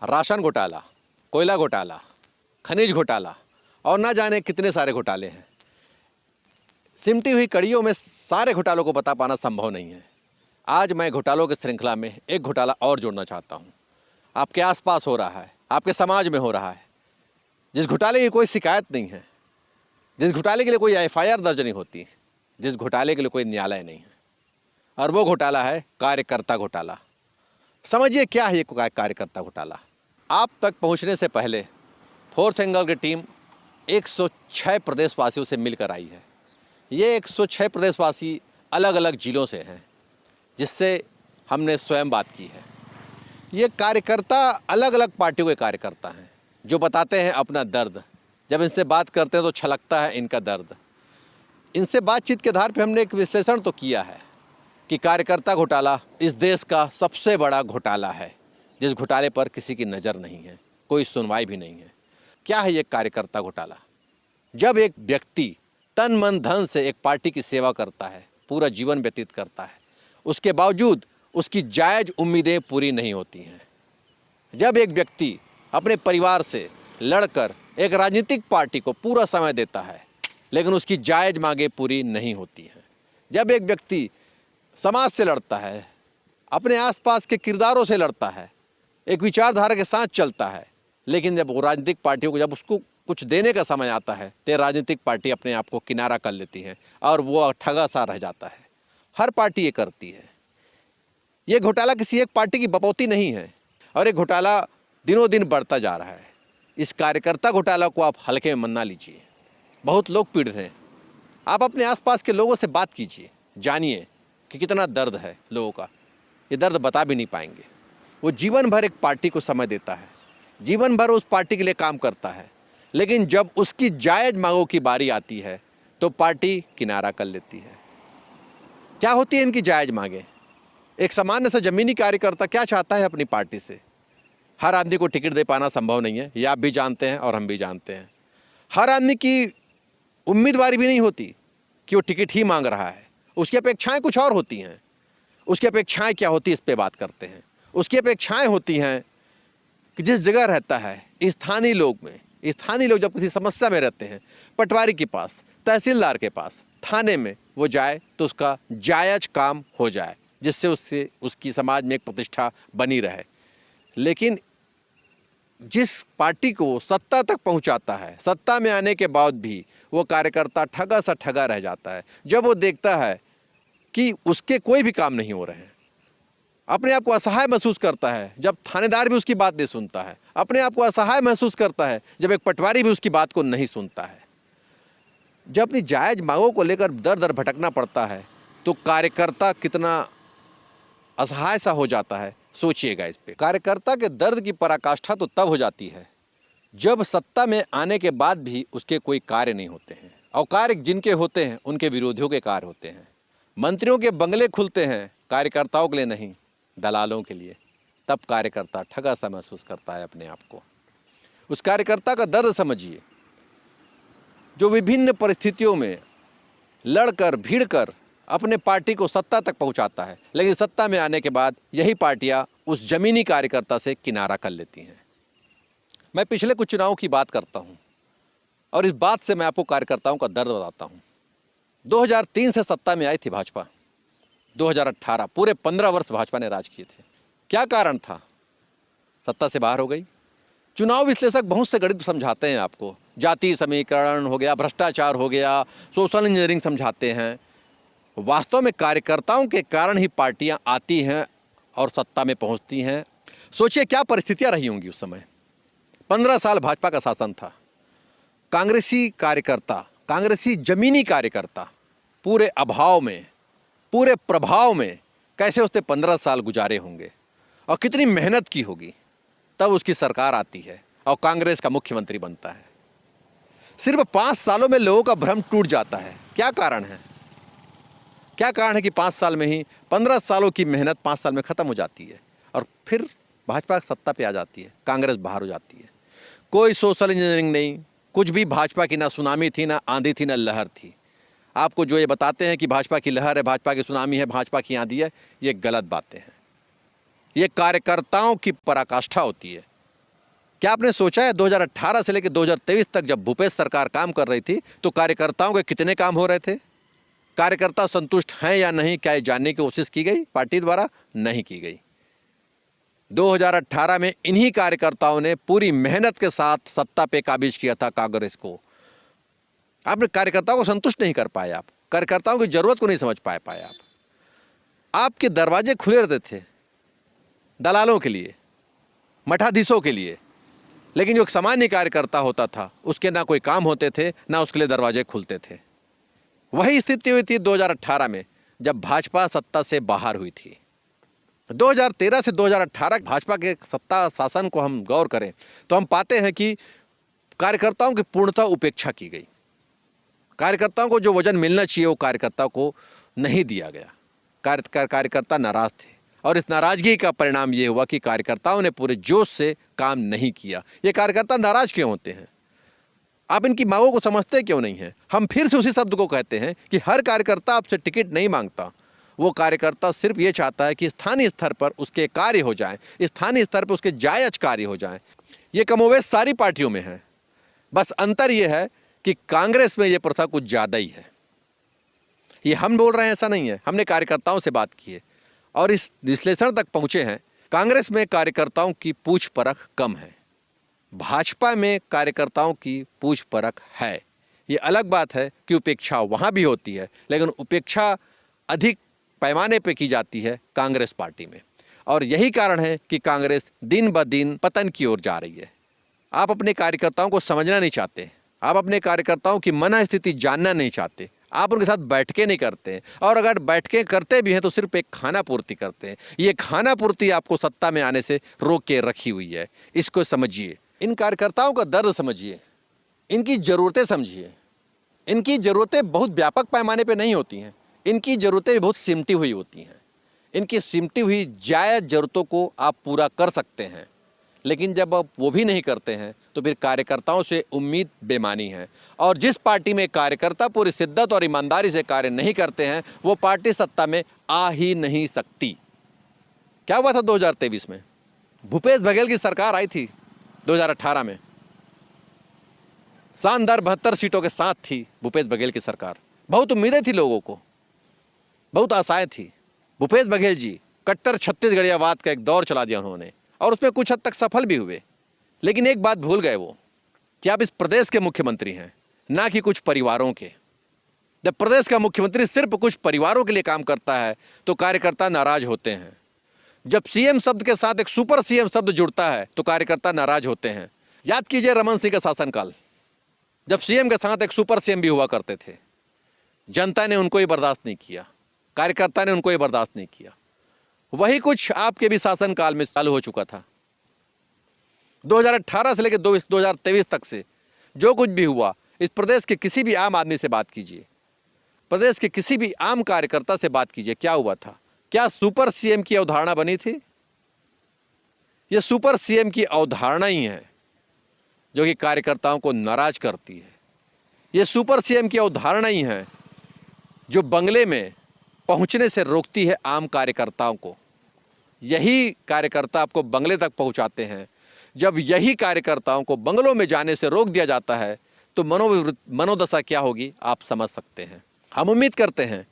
Ration घोटाला, कोयला घोटाला, खनिज घोटाला और ना जाने कितने सारे घोटाले हैं। सिमटी हुई कड़ियों में सारे घोटालों को बता पाना संभव नहीं है। आज मैं घोटालों की श्रृंखला में एक घोटाला और जोड़ना चाहता हूँ। आपके आसपास हो रहा है, आपके समाज में हो रहा है, जिस घोटाले की कोई शिकायत नहीं है, जिस घोटाले के लिए कोई एफआईआर दर्ज नहीं होती, जिस घोटाले के लिए कोई न्यायालय नहीं है, और वो घोटाला है कार्यकर्ता घोटाला। समझिए क्या है ये कार्यकर्ता घोटाला। आप तक पहुंचने से पहले फोर्थ एंगल की टीम 106 प्रदेशवासियों से मिलकर आई है। ये 106 प्रदेशवासी अलग अलग जिलों से हैं, जिससे हमने स्वयं बात की है। ये कार्यकर्ता अलग अलग पार्टियों के कार्यकर्ता हैं जो बताते हैं अपना दर्द। जब इनसे बात करते हैं तो छलकता है इनका दर्द। इनसे बातचीत के आधार पर हमने एक विश्लेषण तो किया है कि कार्यकर्ता घोटाला इस देश का सबसे बड़ा घोटाला है, जिस घोटाले पर किसी की नज़र नहीं है, कोई सुनवाई भी नहीं है। क्या है ये कार्यकर्ता घोटाला? जब एक व्यक्ति तन मन धन से एक पार्टी की सेवा करता है, पूरा जीवन व्यतीत करता है, उसके बावजूद उसकी जायज़ उम्मीदें पूरी नहीं होती हैं। जब एक व्यक्ति अपने परिवार से लड़कर एक राजनीतिक पार्टी को पूरा समय देता है, लेकिन उसकी जायज़ मांगें पूरी नहीं होती हैं। जब एक व्यक्ति समाज से लड़ता है, अपने आसपास के किरदारों से लड़ता है, एक विचारधारा के साथ चलता है, लेकिन जब वो राजनीतिक पार्टियों को जब उसको कुछ देने का समय आता है तो राजनीतिक पार्टी अपने आप को किनारा कर लेती है और वो ठगा सा रह जाता है। हर पार्टी ये करती है। ये घोटाला किसी एक पार्टी की बपौती नहीं है और ये घोटाला दिनों दिन बढ़ता जा रहा है। इस कार्यकर्ता घोटाला को आप हल्के में मत ना लीजिए। बहुत लोग पीड़ित हैं। आप अपने आसपास के लोगों से बात कीजिए, जानिए कि कितना दर्द है लोगों का। ये दर्द बता भी नहीं पाएंगे। वो जीवन भर एक पार्टी को समय देता है, जीवन भर उस पार्टी के लिए काम करता है, लेकिन जब उसकी जायज़ मांगों की बारी आती है तो पार्टी किनारा कर लेती है। क्या होती है इनकी जायज़ मांगें? एक सामान्य सा ज़मीनी कार्यकर्ता क्या चाहता है अपनी पार्टी से? हर आदमी को टिकट दे पाना संभव नहीं है, ये आप भी जानते हैं और हम भी जानते हैं। हर आदमी की उम्मीदवारी भी नहीं होती कि वो टिकट ही मांग रहा है। उसकी अपेक्षाएं कुछ और होती हैं। उसकी अपेक्षाएं क्या होती है, इस पे बात करते हैं। उसकी अपेक्षाएं होती हैं कि जिस जगह रहता है, स्थानीय लोग जब किसी समस्या में रहते हैं, पटवारी के पास, तहसीलदार के पास, थाने में वो जाए तो उसका जायज़ काम हो जाए, जिससे उसकी समाज में एक प्रतिष्ठा बनी रहे। लेकिन जिस पार्टी को सत्ता तक पहुंचाता है, सत्ता में आने के बाद भी वो कार्यकर्ता ठगा सा ठगा रह जाता है। जब वो देखता है कि उसके कोई भी काम नहीं हो रहे हैं, अपने आप को असहाय महसूस करता है जब थानेदार भी उसकी बात नहीं सुनता है, अपने आप को असहाय महसूस करता है जब एक पटवारी भी उसकी बात को नहीं सुनता है। जब अपनी जायज़ मांगों को लेकर दर दर भटकना पड़ता है तो कार्यकर्ता कितना असहाय सा हो जाता है, सोचिएगा इस पे। कार्यकर्ता के दर्द की पराकाष्ठा तो तब हो जाती है जब सत्ता में आने के बाद भी उसके कोई कार्य नहीं होते हैं, और कार्य जिनके होते हैं उनके विरोधियों के कार्य होते हैं। मंत्रियों के बंगले खुलते हैं कार्यकर्ताओं के लिए नहीं, दलालों के लिए। तब कार्यकर्ता ठगा सा महसूस करता है अपने आप को। उस कार्यकर्ता का दर्द समझिए जो विभिन्न परिस्थितियों में लड़कर भिड़कर अपने पार्टी को सत्ता तक पहुंचाता है, लेकिन सत्ता में आने के बाद यही पार्टियां उस जमीनी कार्यकर्ता से किनारा कर लेती हैं। मैं पिछले कुछ चुनावों की बात करता हूं और इस बात से मैं आपको कार्यकर्ताओं का दर्द बताता हूं। 2003 से सत्ता में आई थी भाजपा, 2018 पूरे 15 वर्ष भाजपा ने राज किए थे। क्या कारण था? सत्ता से बाहर हो गई। चुनाव विश्लेषक बहुत से गणित समझाते हैं आपको, जाति समीकरण हो गया, भ्रष्टाचार हो गया, सोशल इंजीनियरिंग समझाते हैं। वास्तव में कार्यकर्ताओं के कारण ही पार्टियां आती हैं और सत्ता में पहुंचती हैं। सोचिए क्या परिस्थितियां रही होंगी उस समय। 15 साल भाजपा का शासन था। कांग्रेसी कार्यकर्ता, कांग्रेसी जमीनी कार्यकर्ता पूरे अभाव में, पूरे प्रभाव में कैसे उसने 15 साल गुजारे होंगे और कितनी मेहनत की होगी। तब उसकी सरकार आती है और कांग्रेस का मुख्यमंत्री बनता है। सिर्फ 5 सालों में लोगों का भ्रम टूट जाता है। क्या कारण है? क्या कारण है कि 5 साल में ही 15 सालों की मेहनत 5 साल में ख़त्म हो जाती है और फिर भाजपा सत्ता पे आ जाती है, कांग्रेस बाहर हो जाती है। कोई सोशल इंजीनियरिंग नहीं, कुछ भी भाजपा की ना सुनामी थी, ना आंधी थी, ना लहर थी। आपको जो ये बताते हैं कि भाजपा की लहर है, भाजपा की सुनामी है, भाजपा की आंधी है, ये गलत बातें हैं। ये कार्यकर्ताओं की पराकाष्ठा होती है। क्या आपने सोचा है 2018 से लेकर 2023 तक जब भूपेश सरकार काम कर रही थी तो कार्यकर्ताओं के कितने काम हो रहे थे? कार्यकर्ता संतुष्ट हैं या नहीं, क्या ये जानने की कोशिश की गई पार्टी द्वारा? नहीं की गई। 2018 में इन्हीं कार्यकर्ताओं ने पूरी मेहनत के साथ सत्ता पे काबिज किया था कांग्रेस को। आपने कार्यकर्ताओं को संतुष्ट नहीं कर पाए, आप कार्यकर्ताओं की जरूरत को नहीं समझ पाए आप। आपके दरवाजे खुले रहते थे दलालों के लिए, मठाधीशों के लिए, लेकिन जो एक सामान्य कार्यकर्ता होता था उसके ना कोई काम होते थे, ना उसके लिए दरवाजे खुलते थे। वही स्थिति हुई थी 2018 में जब भाजपा सत्ता से बाहर हुई थी। 2013 से 2018 भाजपा के सत्ता शासन को हम गौर करें तो हम पाते हैं कि कार्यकर्ताओं की पूर्णतः उपेक्षा की गई। कार्यकर्ताओं को जो वजन मिलना चाहिए वो कार्यकर्ताओं को नहीं दिया गया। कार्यकर्ता नाराज थे और इस नाराजगी का परिणाम ये हुआ कि कार्यकर्ताओं ने पूरे जोश से काम नहीं किया। ये कार्यकर्ता नाराज क्यों होते हैं? आप इनकी मांगों को समझते क्यों नहीं हैं? हम फिर से उसी शब्द को कहते हैं कि हर कार्यकर्ता आपसे टिकट नहीं मांगता। वो कार्यकर्ता सिर्फ ये चाहता है कि स्थानीय स्तर पर उसके कार्य हो जाएं, स्थानीय स्तर पर उसके जायज कार्य हो जाएं। ये कमोवेश सारी पार्टियों में है, बस अंतर ये है कि कांग्रेस में ये प्रथा कुछ ज़्यादा ही है। ये हम बोल रहे हैं ऐसा नहीं है, हमने कार्यकर्ताओं से बात की है और इस विश्लेषण तक पहुंचे हैं। कांग्रेस में कार्यकर्ताओं की पूछ परख कम है, भाजपा में कार्यकर्ताओं की पूछ परख है। ये अलग बात है कि उपेक्षा वहाँ भी होती है, लेकिन उपेक्षा अधिक पैमाने पे की जाती है कांग्रेस पार्टी में, और यही कारण है कि कांग्रेस दिन ब दिन पतन की ओर जा रही है। आप अपने कार्यकर्ताओं को समझना नहीं चाहते, आप अपने कार्यकर्ताओं की मन स्थिति जानना नहीं चाहते, आप उनके साथ बैठकें नहीं करते, और अगर बैठकें करते भी हैं तो सिर्फ एक खाना पूर्ति करते हैं। ये खाना पूर्ति आपको सत्ता में आने से रोक के रखी हुई है। इसको समझिए, इन कार्यकर्ताओं का दर्द समझिए, इनकी ज़रूरतें समझिए। इनकी ज़रूरतें बहुत व्यापक पैमाने पर नहीं होती हैं, इनकी ज़रूरतें भी बहुत सिमटी हुई होती हैं। इनकी सिमटी हुई जायज़ ज़रूरतों को आप पूरा कर सकते हैं, लेकिन जब आप वो भी नहीं करते हैं तो फिर कार्यकर्ताओं से उम्मीद बेमानी है। और जिस पार्टी में कार्यकर्ता पूरी शिद्दत और ईमानदारी से कार्य नहीं करते हैं वो पार्टी सत्ता में आ ही नहीं सकती। क्या हुआ था 2023 में? भूपेश बघेल की सरकार आई थी 2018 में, शानदार 72 सीटों के साथ थी भूपेश बघेल की सरकार। बहुत उम्मीदें थी लोगों को, बहुत आशाएं थी। भूपेश बघेल जी कट्टर छत्तीसगढ़ियावाद का एक दौर चला दिया उन्होंने, और उसमें कुछ हद तक सफल भी हुए। लेकिन एक बात भूल गए वो कि आप इस प्रदेश के मुख्यमंत्री हैं, ना कि कुछ परिवारों के। जब प्रदेश का मुख्यमंत्री सिर्फ कुछ परिवारों के लिए काम करता है तो कार्यकर्ता नाराज होते हैं। जब सीएम शब्द के साथ एक सुपर सीएम शब्द जुड़ता है तो कार्यकर्ता नाराज होते हैं। याद कीजिए रमन सिंह का शासनकाल, जब सीएम के साथ एक सुपर सीएम भी हुआ करते थे, जनता ने उनको ये बर्दाश्त नहीं किया, कार्यकर्ता ने उनको ये बर्दाश्त नहीं किया। वही कुछ आपके भी शासनकाल में चालू हो चुका था। 2018 से लेकर 2023 तक से जो कुछ भी हुआ, इस प्रदेश के किसी भी आम आदमी से बात कीजिए, प्रदेश के किसी भी आम कार्यकर्ता से बात कीजिए, क्या हुआ था? क्या सुपर सीएम की अवधारणा बनी थी? यह सुपर सीएम की अवधारणा ही है जो कि कार्यकर्ताओं को नाराज करती है। यह सुपर सीएम की अवधारणा ही है जो बंगले में पहुंचने से रोकती है आम कार्यकर्ताओं को। यही कार्यकर्ता आपको बंगले तक पहुंचाते हैं। जब यही कार्यकर्ताओं को बंगलों में जाने से रोक दिया जाता है तो मनोदशा क्या होगी आप समझ सकते हैं। हम उम्मीद करते हैं,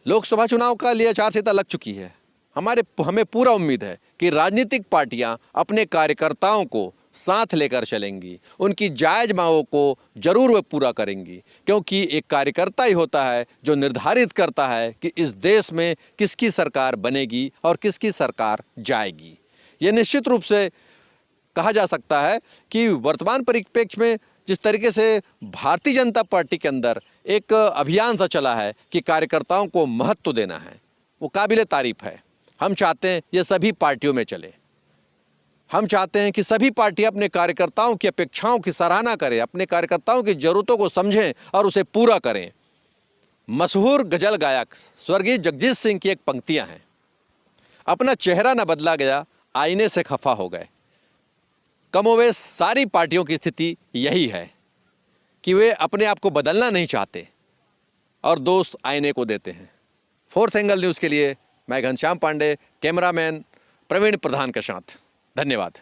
लोकसभा चुनाव का लिए आचार संहिता लग चुकी है, हमें पूरा उम्मीद है कि राजनीतिक पार्टियां अपने कार्यकर्ताओं को साथ लेकर चलेंगी, उनकी जायज मांगों को जरूर वे पूरा करेंगी, क्योंकि एक कार्यकर्ता ही होता है जो निर्धारित करता है कि इस देश में किसकी सरकार बनेगी और किसकी सरकार जाएगी। ये निश्चित रूप से कहा जा सकता है कि वर्तमान परिप्रेक्ष्य में जिस तरीके से भारतीय जनता पार्टी के अंदर एक अभियान सा चला है कि कार्यकर्ताओं को महत्व देना है, वो काबिले तारीफ है। हम चाहते हैं ये सभी पार्टियों में चले। हम चाहते हैं कि सभी पार्टियां अपने कार्यकर्ताओं की अपेक्षाओं की सराहना करें, अपने कार्यकर्ताओं की ज़रूरतों को समझें और उसे पूरा करें। मशहूर गज़ल गायक स्वर्गीय जगजीत सिंह की एक पंक्तियां हैं, अपना चेहरा न बदला गया, आईने से खफा हो गए। कमोवेश सारी पार्टियों की स्थिति यही है कि वे अपने आप को बदलना नहीं चाहते और दोष आईने को देते हैं। फोर्थ एंगल न्यूज़ के लिए मैं घनश्याम पांडे, कैमरामैन प्रवीण प्रधान के साथ। धन्यवाद।